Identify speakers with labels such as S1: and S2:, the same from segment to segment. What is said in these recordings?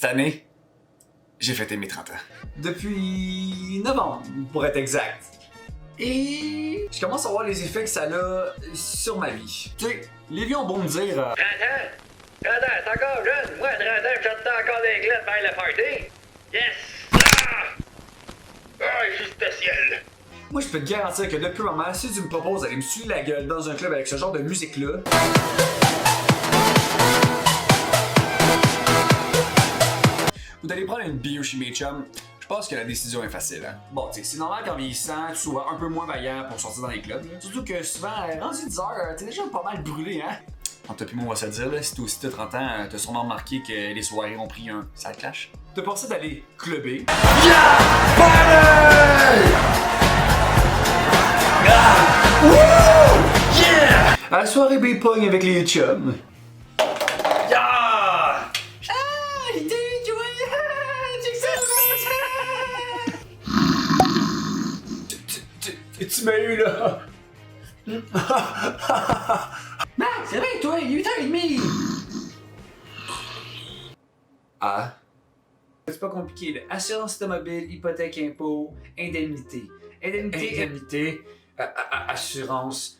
S1: Cette année, j'ai fêté mes 30 ans. Depuis novembre, pour être exact. Et je commence à voir les effets que ça a sur ma vie. Tu sais, les vieux ont beau me dire
S2: 30 ans? 30 ans, t'es encore jeune? Moi, à 30 ans, je t'entends encore des clés de faire le party. Yes! Je suis spécial.
S1: moi, je peux te garantir que depuis un moment, si tu me proposes d'aller me suivre la gueule dans un club avec ce genre de musique-là, ou d'aller prendre une bière chez mes chums, je pense que la décision est facile. Hein? Bon, tu sais, c'est normal qu'en vieillissant, tu sois un peu moins vaillant pour sortir dans les clubs. Là. Surtout que souvent, rendu 10 heures, t'es déjà pas mal brûlé, hein? Entre toi et moi, on va se le dire, là, si t'as aussi 30 ans, t'as sûrement remarqué que les soirées ont pris un sale clash. T'as pensé d'aller clubber. Yeah! Party! Ah! Woo! Yeah! À la soirée B-Pong avec les chums. Yeah! Tu m'as eu là!
S3: Max, c'est vrai, toi, il est 8h30!
S1: Ah?
S3: C'est pas compliqué, là. Assurance automobile, hypothèque, impôt, indemnité. Indemnité, assurance,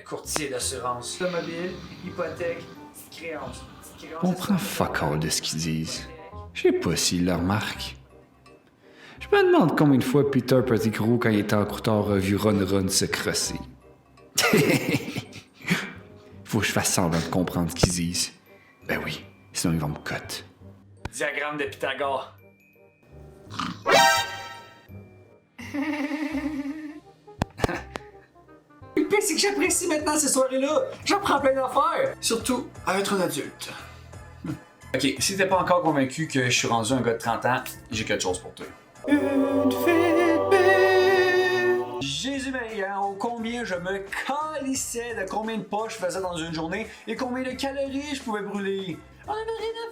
S3: courtier d'assurance. Automobile, hypothèque, petite créance.
S4: On comprend fuck all de ce qu'ils disent. Je sais pas s'ils le remarquent. Je me demande combien de fois Peter Pettigrew, quand il était en courtant, a vu Ron se crosser. Faut que je fasse semblant de comprendre ce qu'ils disent. Ben oui, sinon ils vont me cote.
S1: Diagramme de Pythagore.
S3: Le pire, c'est que j'apprécie maintenant ces soirées-là. J'en prends plein d'affaires.
S1: Surtout à être un adulte. Ok, si t'es pas encore convaincu que je suis rendu un gars de 30 ans, j'ai quelque chose pour toi.
S3: Une Fitbit.
S1: Jésus Marie, ô combien je me calissais de combien de pas je faisais dans une journée et combien de calories je pouvais brûler. On avait rien à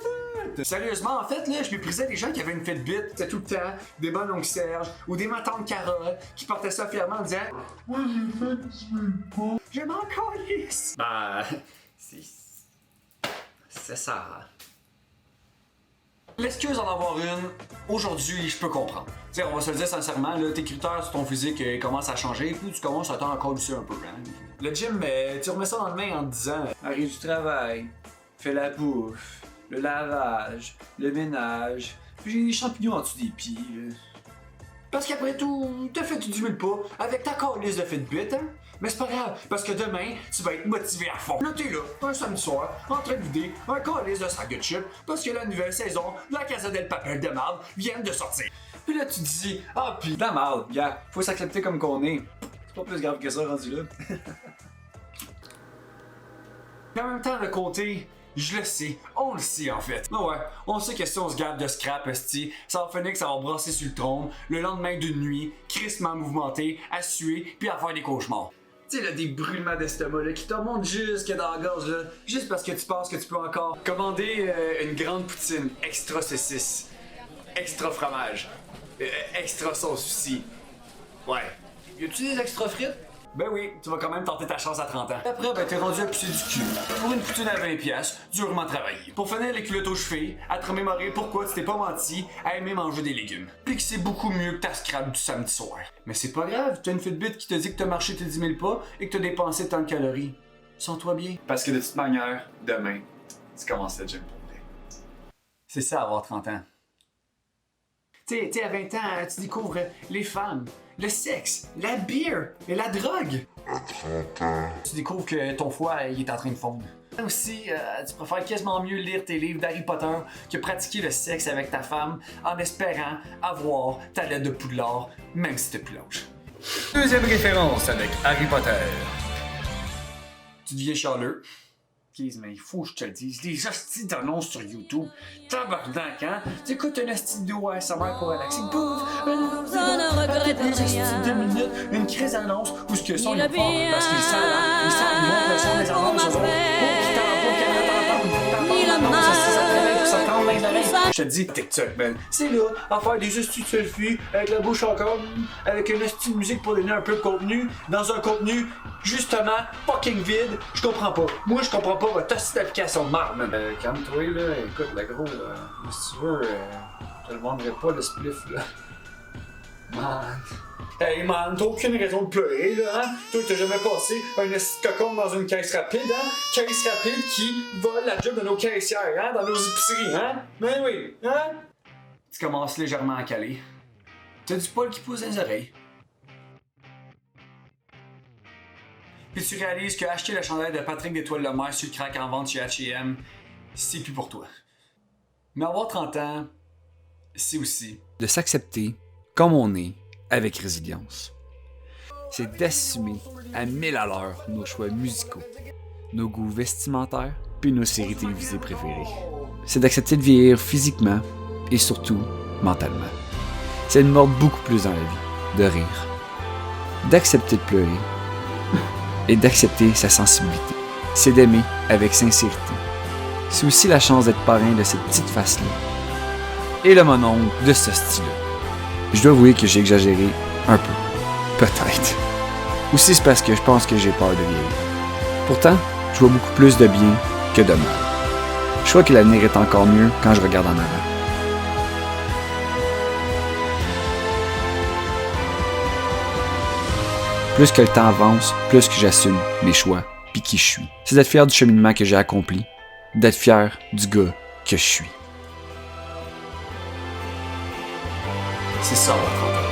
S1: foutre! Sérieusement, en fait, là, je méprisais les gens qui avaient une Fitbit. C'était tout le temps des bonnes oncles Serge ou des matantes Carole qui portaient ça fièrement en disant « Ouais, j'ai fait 10 000 pas. Je m'en calisse! » Ben, c'est ça. L'excuse d'en avoir une, aujourd'hui, je peux comprendre. T'sais, on va se le dire sincèrement, là, tes critères sur ton physique commencent à changer, puis tu commences à t'en encore un peu. Hein? Le gym, tu remets ça dans le main en te disant
S3: Arrive du travail, fais la bouffe, le lavage, le ménage, puis j'ai des champignons en dessous des pieds. Là.
S1: parce qu'après tout, t'as fait 10 000 pas avec ta calice de Fitbit, hein? Mais c'est pas grave, parce que demain, tu vas être motivé à fond. Là, t'es là, un samedi soir, en train de vider un calice de sac de chips, parce que la nouvelle saison de la Casa del Papel de marde vient de sortir. Puis là, tu te dis, ah, pis la marde, gars, faut s'accepter comme qu'on est. C'est pas plus grave que ça, rendu là. Mais en même temps, le côté, je le sais, on le sait en fait. Mais ouais, on sait que si on se garde de scrap, esti, ça va finir que ça va brasser sur le trône, le lendemain d'une nuit, crissement mouvementé, à suer, puis à faire des cauchemars. Tu sais, là, des brûlements d'estomac là, qui te remontent jusque dans la gorge, là, juste parce que tu penses que tu peux encore commander une grande poutine, extra saucisse, extra fromage, extra sauce aussi. Ouais. Y a-tu des extra frites? Ben oui, tu vas quand même tenter ta chance à 30 ans. Après, ben t'es rendu à pisser du cul. Pour une poutine à 20$, durement travaillé. Pour finir les culottes aux chevilles, à te remémorer pourquoi tu t'es pas menti à aimer manger des légumes. Puis que c'est beaucoup mieux que ta scrap du samedi soir. Mais c'est pas grave, t'as une Fitbit qui te dit que t'as marché tes 10 000 pas et que t'as dépensé tant de calories. Sens-toi bien. Parce que de toute manière, demain, tu commences le gym pour vrai. C'est ça, avoir 30 ans. Tu sais, à 20 ans, tu découvres les femmes, le sexe, la bière et la drogue. À 30 ans, tu découvres que ton foie, il est en train de fondre. Aussi, tu préfères quasiment mieux lire tes livres d'Harry Potter que pratiquer le sexe avec ta femme en espérant avoir ta lettre de Poudlard, même si t'es plus lâche. Deuxième référence avec Harry Potter. Tu deviens chialeux. Mais il faut que je te le dise, des hosties d'annonces sur YouTube. Tabarnak, hein? T'écoutes un hostie de vidéo ASMR pour relaxer. Bouf! Deux minutes, une crise d'annonce où ce que son il est fort parce qu'il sent le son des annonces aux autres. Pour qu'il t'entende, pour qu'elle t'entende. ça te rentre dans les oreilles. Je te dis, TikTok, man. C'est là, à faire des hosties de selfie, avec la bouche encore, avec une hostie de musique pour donner un peu de contenu, dans un contenu, justement, fucking vide. Je comprends pas. Moi, je comprends pas votre hostie d'application de marde, man.
S3: Calme-toi, là. Écoute, le gros, si tu veux, je te le vendrai pas, le spliff, là.
S1: Man. Hey man, t'as aucune raison de pleurer là, hein? Toi t'as jamais passé un esti de cocon dans une caisse rapide, hein? Caisse rapide qui vole la job de nos caissières, hein? Dans nos épiceries, hein? Ben oui, hein? Tu commences légèrement à caler. T'as du poil qui pousse dans les oreilles. Puis tu réalises que acheter le chandail de Patrick d'Étoile-le-Maire sur le crack en vente chez H&M, c'est plus pour toi. Mais avoir 30 ans, c'est aussi
S4: de s'accepter comme on est avec résilience. C'est d'assumer à 1000 à l'heure nos choix musicaux, nos goûts vestimentaires, puis nos séries télévisées préférées. C'est d'accepter de vieillir physiquement et surtout mentalement. C'est de mordre beaucoup plus dans la vie, de rire, d'accepter de pleurer et d'accepter sa sensibilité. C'est d'aimer avec sincérité. C'est aussi la chance d'être parrain de cette petite face-là et le mononcle de ce style-là. Je dois avouer que j'ai exagéré un peu. Peut-être. Aussi c'est parce que je pense que j'ai peur de vieillir. Pourtant, je vois beaucoup plus de bien que de mal. Je crois que l'avenir est encore mieux quand je regarde en avant. Plus que le temps avance, plus que j'assume mes choix puis qui je suis. C'est d'être fier du cheminement que j'ai accompli, d'être fier du gars que je suis.
S1: c'est ça, votre